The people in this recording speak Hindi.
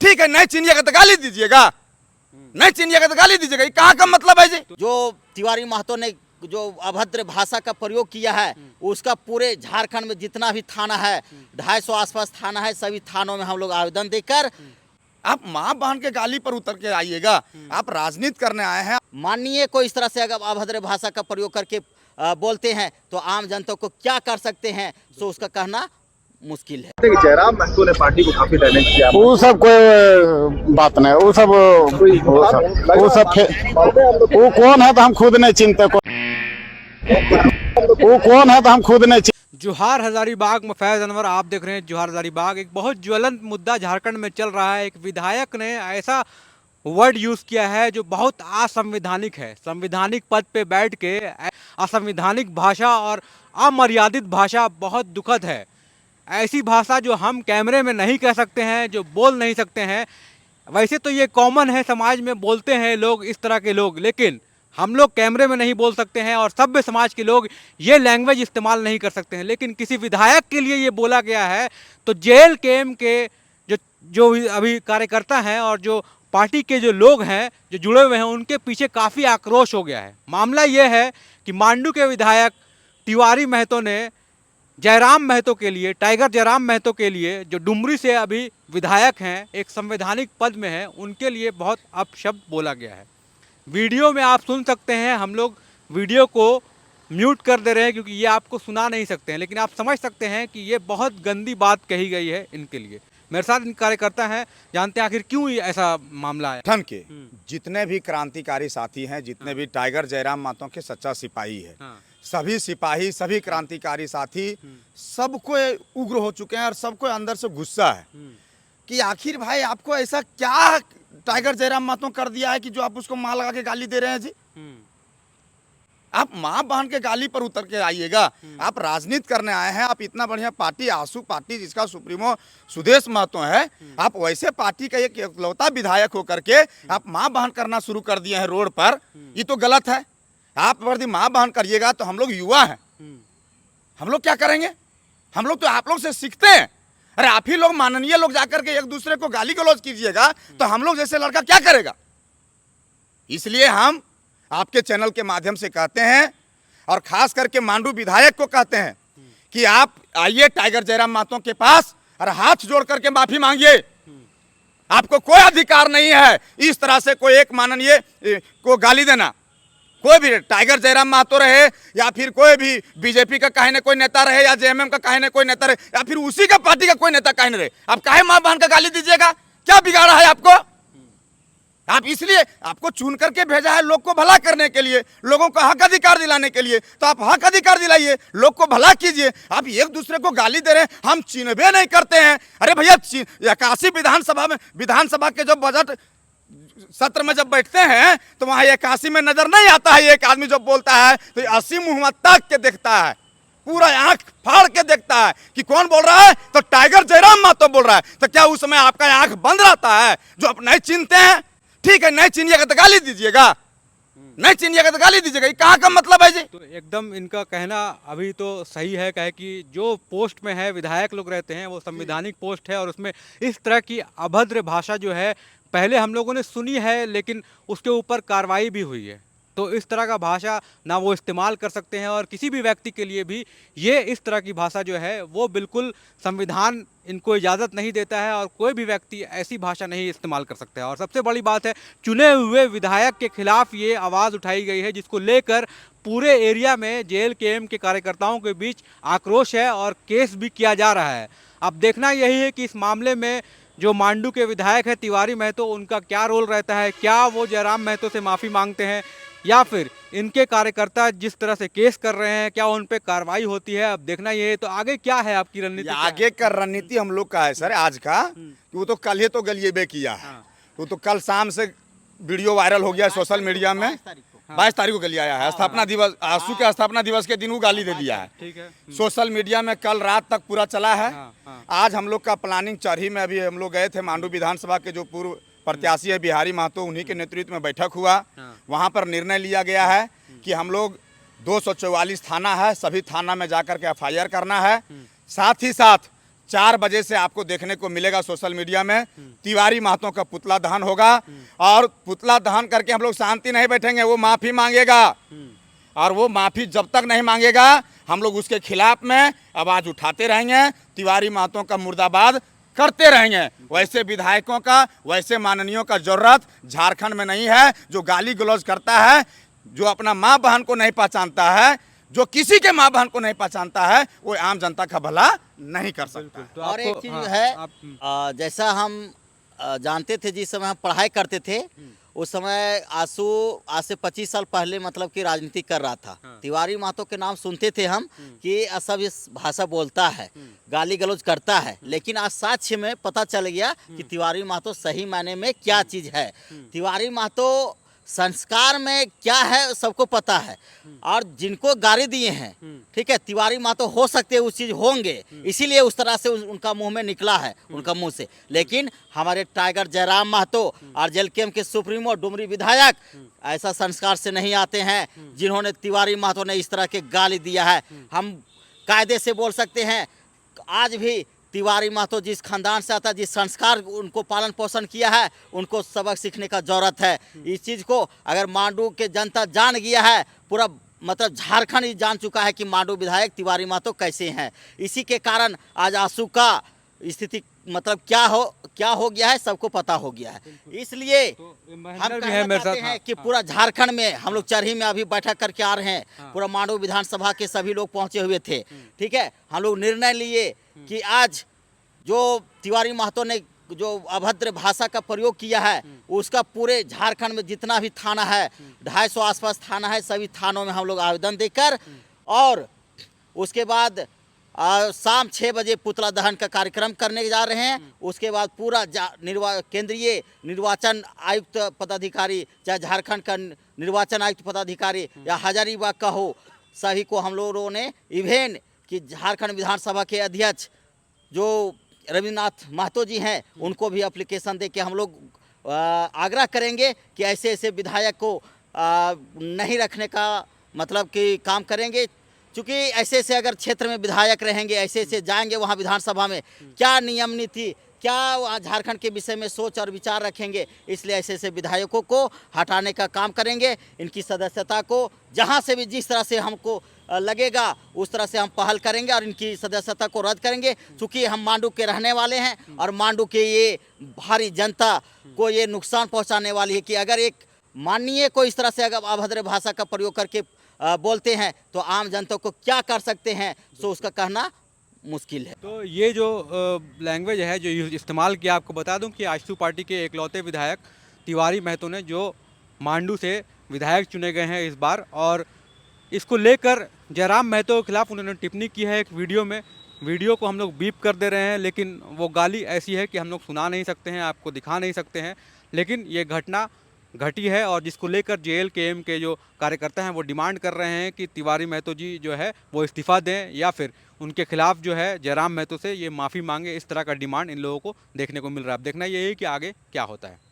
ठीक है, नहीं चिनिएगा तो गाली दीजिएगा, नहीं चिनिएगा तो गाली दीजिएगा, ये कहाँ का मतलब है जी? जो तिवारी महतो ने जो अभद्र भाषा का प्रयोग किया है उसका पूरे झारखंड में जितना भी थाना है 250 आसपास थाना है, सभी थानों में हम लोग आवेदन देकर आप माँ बहन के गाली पर उतर के आइएगा, आप राजनीति करने आए हैं। माननीय को इस तरह से अगर अभद्र भाषा का प्रयोग करके बोलते हैं तो आम जनता को क्या कर सकते हैं, सो उसका कहना मुश्किल है। जयराम महतो ने पार्टी को काफी डैमेज किया। वो सब कोई बात नहीं, वो कौन है तो हम खुद नहीं चिंते, वो कौन है तो हम खुद नहीं। जोहार हजारीबाग में फैज अनवर आप देख रहे हैं जोहार हजारीबाग। एक बहुत ज्वलंत मुद्दा झारखंड में चल रहा है। एक विधायक ने ऐसा वर्ड यूज़ किया है जो बहुत असंवैधानिक है। संवैधानिक पद पे बैठ के असंवैधानिक भाषा और अमर्यादित भाषा बहुत दुखद है। ऐसी भाषा जो हम कैमरे में नहीं कह सकते हैं, जो बोल नहीं सकते हैं। वैसे तो ये कॉमन है, समाज में बोलते हैं लोग इस तरह के लोग, लेकिन हम लोग कैमरे में नहीं बोल सकते हैं और सभ्य समाज के लोग ये लैंग्वेज इस्तेमाल नहीं कर सकते हैं। लेकिन किसी विधायक के लिए ये बोला गया है तो जेल केम के जो अभी कार्यकर्ता हैं और जो पार्टी के जो लोग हैं जो जुड़े हुए हैं उनके पीछे काफ़ी आक्रोश हो गया है। मामला ये है कि मांडू के विधायक तिवारी महतो ने जयराम महतो के लिए, टाइगर जयराम महतो के लिए, जो डुमरी से अभी विधायक हैं, एक संवैधानिक पद में हैं, उनके लिए बहुत अपशब्द बोला गया है। वीडियो में आप सुन सकते हैं, हम लोग वीडियो को म्यूट कर दे रहे हैं क्योंकि ये आपको सुना नहीं सकते हैं, लेकिन आप समझ सकते हैं कि ये बहुत गंदी बात कही गई है इनके लिए। मेरे साथ इन कार्यकर्ता हैं, जानते हैं आखिर क्यों ये ऐसा मामला है। संगठन के जितने भी क्रांतिकारी साथी हैं, जितने भी टाइगर जयराम महतो के सच्चा सिपाही है, सभी सिपाही, सभी क्रांतिकारी साथी सबको उग्र हो चुके हैं और सबको अंदर से गुस्सा है कि आखिर भाई आपको ऐसा क्या टाइगर जयराम महतो कर दिया है कि जो आप उसको मां लगा के गाली दे रहे हैं जी। आप माँ बहन के गाली पर उतर के आइएगा, आप राजनीति करने आए हैं। आप इतना बढ़िया पार्टी, आंसू पार्टी जिसका सुप्रीमो सुदेश महतो है, आप वैसे पार्टी का एक इकलौता विधायक होकर के आप माँ बहन करना शुरू कर दिए हैं रोड पर। ये तो गलत है। आप यदि माँ बहन करिएगा तो हम लोग युवा हैं, हम लोग क्या करेंगे? हम लोग तो आप लोग से सीखते हैं। अरे आप ही लोग माननीय लोग जाकर के एक दूसरे को गाली गलौज कीजिएगा तो हम लोग जैसे लड़का क्या करेगा? इसलिए हम आपके चैनल के माध्यम से कहते हैं और खास करके मांडू विधायक को कहते हैं कि आप आइए टाइगर जयराम महतो के पास और हाथ जोड़ करके माफी मांगिए। आपको कोई अधिकार नहीं है इस तरह से कोई एक माननीय को गाली देना। कोई भी टाइगर जयराम महतो रहे या फिर कोई भी बीजेपी का काहे न कोई नेता रहे या जेएमएम का काहे न कोई नेता रहे या फिर उसी का पार्टी का कोई नेता काहे न रहे, आप काहे मां बहन का गाली दीजिएगा? क्या बिगाड़ा है आपको? आप इसलिए आपको चुन करके भेजा है लोग को भला करने के लिए, लोगों को हक अधिकार दिलाने के लिए, तो आप हक अधिकार दिलाइए, लोग को भला कीजिए। आप एक दूसरे को गाली दे रहे हैं, हम चिन्हबे नहीं करते हैं। अरे भैया 81 विधानसभा के जो बजट सत्र में जब बैठते हैं तो वहां 81 में नजर नहीं आता है एक आदमी जो बोलता है तो 80 मुंह ताक के देखता है, पूरा आंख फाड़ के देखता है कि कौन बोल रहा है, तो टाइगर जयराम महतो बोल रहा है। तो क्या उस समय आपका आंख बंद रहता है जो आप नहीं चिनते हैं? ठीक है, नहीं चिनिएगा तो गाली दीजिएगा, नहीं चिनिएगा तो गाली दीजिएगा, ये कहाँ का मतलब है जी? तो एकदम इनका कहना अभी तो सही है, कहे कि जो पोस्ट में है विधायक लोग रहते हैं वो संवैधानिक पोस्ट है और उसमें इस तरह की अभद्र भाषा जो है पहले हम लोगों ने सुनी है, लेकिन उसके ऊपर कार्रवाई भी हुई है। तो इस तरह का भाषा ना वो इस्तेमाल कर सकते हैं और किसी भी व्यक्ति के लिए भी ये इस तरह की भाषा जो है वो बिल्कुल संविधान इनको इजाज़त नहीं देता है और कोई भी व्यक्ति ऐसी भाषा नहीं इस्तेमाल कर सकता है। और सबसे बड़ी बात है, चुने हुए विधायक के खिलाफ ये आवाज़ उठाई गई है जिसको लेकर पूरे एरिया में जेल केएम के कार्यकर्ताओं के बीच आक्रोश है और केस भी किया जा रहा है। अब देखना यही है कि इस मामले में जो मांडू के विधायक है तिवारी महतो, उनका क्या रोल रहता है। क्या वो जयराम महतो से माफ़ी मांगते हैं या फिर इनके कार्यकर्ता जिस तरह से केस कर रहे हैं क्या उन पे कार्रवाई होती है? अब देखना ये है। तो आगे क्या है आपकी रणनीति? आगे का रणनीति हम लोग का है सर आज का, वो तो कल ही तो गलिए किया है। वो तो कल शाम से वीडियो वायरल हो गया सोशल मीडिया में। 22 तारीख को गली आया है, स्थापना दिवस, आंसू के स्थापना दिवस के दिन वो गाली दे दिया है। ठीक है, सोशल मीडिया में कल रात तक पूरा चला है। आज हम लोग का प्लानिंग चरही में, अभी हम लोग गए थे मांडू विधानसभा के जो पूर्व प्रत्याशी है बिहारी महतो, उन्हीं के नेतृत्व में बैठक हुआ। वहाँ पर निर्णय लिया गया है कि हम लोग 244 थाना है, सभी थाना में जाकर के FIR करना है। साथ ही साथ 4 बजे से आपको देखने को मिलेगा सोशल मीडिया में तिवारी महतो का पुतला दहन होगा। और पुतला दहन करके हम लोग शांति नहीं बैठेंगे, वो माफ़ी मांगेगा। और वो माफ़ी जब तक नहीं मांगेगा हम लोग उसके खिलाफ में आवाज़ उठाते रहेंगे, तिवारी महतो का मुर्दाबाद करते रहेंगे। वैसे विधायकों का, वैसे माननीयों का जरूरत झारखंड में नहीं है, जो गाली गलौज करता है, जो अपना माँ बहन को नहीं पहचानता है, जो किसी के माँ बहन को नहीं पहचानता है, वो आम जनता का भला नहीं कर सकता। तो और आपको- एक चीज हाँ, है, आप- जैसा हम जानते थे, जिस समय हम पढ़ाई करते थे उस समय आज से 25 साल पहले मतलब कि राजनीति कर रहा था। तिवारी महतो के नाम सुनते थे हम कि सब इस भाषा बोलता है, गाली गलौज करता है, लेकिन आज साक्ष्य में पता चल गया कि तिवारी महतो सही मायने में क्या चीज़ है। तिवारी महतो संस्कार में क्या है सबको पता है। और जिनको गाली दिए हैं, ठीक है, तिवारी महतो हो सकते हैं उस चीज़ होंगे, इसीलिए उस तरह से उनका मुंह में निकला है, उनका मुंह से। लेकिन हमारे टाइगर जयराम महतो और जेलकेम के सुप्रीमो डुमरी विधायक ऐसा संस्कार से नहीं आते हैं जिन्होंने तिवारी महतो ने इस तरह के गाली दिया है। हम कायदे से बोल सकते हैं, आज भी तिवारी महतो जिस खानदान से आता है, जिस संस्कार उनको पालन पोषण किया है, उनको सबक सीखने का जरूरत है। इस चीज़ को अगर मांडू के जनता जान गया है, पूरा मतलब झारखंड ही जान चुका है कि मांडू विधायक तिवारी महतो कैसे हैं। इसी के कारण आज आंसू का स्थिति मतलब क्या हो गया है सबको पता हो गया है। इसलिए तो हम महेंद्र भी कहना है मेरे चाहते साथ। हैं कि हाँ, पूरा झारखंड में हम लोग चरही में अभी बैठक करके आ रहे हैं, पूरा मांडू विधानसभा के सभी लोग पहुंचे हुए थे, ठीक है। हम लोग निर्णय लिए कि आज जो तिवारी महतो ने जो अभद्र भाषा का प्रयोग किया है, उसका पूरे झारखंड में जितना भी थाना है, 250 आसपास थाना है, सभी थानों में हम लोग आवेदन देकर, और उसके बाद शाम 6 बजे पुतला दहन का कार्यक्रम करने जा रहे हैं। उसके बाद पूरा केंद्रीय निर्वाचन आयुक्त पदाधिकारी, चाहे झारखंड का निर्वाचन आयुक्त पदाधिकारी या हजारीबाग का हो, सभी को हम लोगों ने इवेन कि झारखंड विधानसभा के अध्यक्ष जो रविन्द्रनाथ महतो जी हैं, उनको भी एप्लीकेशन दे के हम लोग आग्रह करेंगे कि ऐसे ऐसे विधायक को नहीं रखने का मतलब कि काम करेंगे। क्योंकि ऐसे ऐसे अगर क्षेत्र में विधायक रहेंगे, ऐसे ऐसे जाएंगे वहाँ विधानसभा में, क्या नियम नीति, क्या झारखंड के विषय में सोच और विचार रखेंगे। इसलिए ऐसे ऐसे विधायकों को हटाने का काम करेंगे। इनकी सदस्यता को जहाँ से भी जिस तरह से हमको लगेगा उस तरह से हम पहल करेंगे और इनकी सदस्यता को रद्द करेंगे। चूँकि हम मांडू के रहने वाले हैं और मांडू के ये भारी जनता को ये नुकसान पहुँचाने वाली है कि अगर एक माननीय को इस तरह से अगर अभद्र भाषा का प्रयोग करके बोलते हैं तो आम जनता को क्या कर सकते हैं, सो उसका कहना मुश्किल है। तो ये जो लैंग्वेज है जो इस्तेमाल किया, आपको बता दूं कि आजसू पार्टी के एकलौते विधायक तिवारी महतो ने, जो मांडू से विधायक चुने गए हैं इस बार, और इसको लेकर जयराम महतो के खिलाफ उन्होंने टिप्पणी की है एक वीडियो में। वीडियो को हम लोग बीप कर दे रहे हैं, लेकिन वो गाली ऐसी है कि हम लोग सुना नहीं सकते हैं, आपको दिखा नहीं सकते हैं। लेकिन ये घटना घटी है और जिसको लेकर JLKM के जो कार्यकर्ता हैं वो डिमांड कर रहे हैं कि तिवारी महतो जी जो है वो इस्तीफ़ा दें या फिर उनके खिलाफ जो है जयराम महतो से ये माफ़ी मांगे। इस तरह का डिमांड इन लोगों को देखने को मिल रहा है। अब देखना ये है कि आगे क्या होता है।